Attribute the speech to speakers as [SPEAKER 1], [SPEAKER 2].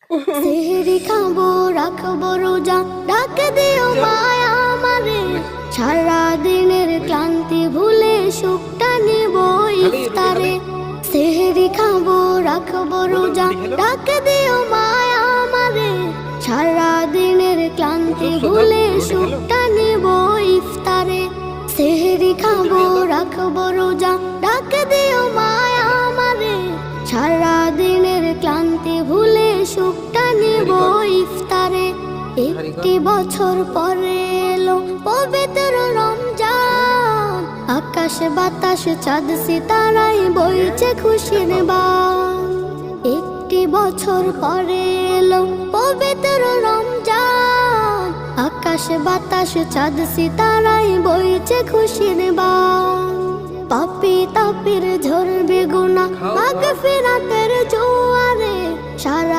[SPEAKER 1] সেহরি খাবো রাখবো রোজা, ডাক দিও মায়া আমারে। সারা দিনের ক্লান্তি ভুলে সুখটা নিব ইফতারে। সেহরি খাবো রাখবো রোজা, ডাক দিও মায়া আমারে। সারা দিনের ক্লান্তি ভুলে সুখটা নিব ইফতারে। সেহরি খাবো রাখবো রোজা, ডাক দিও মায়া আমারে। সারা দিনের ক্লান্তি ভুলে সুখটা নিব ইফতারে। একটি বছর পরে এলো পবিত্র রমজান, আকাশে বাতাসে চাঁদ সিতারায় বইছে খুশির বান। একটি বছর পরে এলো পবিত্র রমজান, আকাশে বাতাসে চাঁদ সিতারায় বইছে খুশির বান। পাপী তাপির ঝরবে গুনাহ মাগফিরাতের জোয়ারে, সারা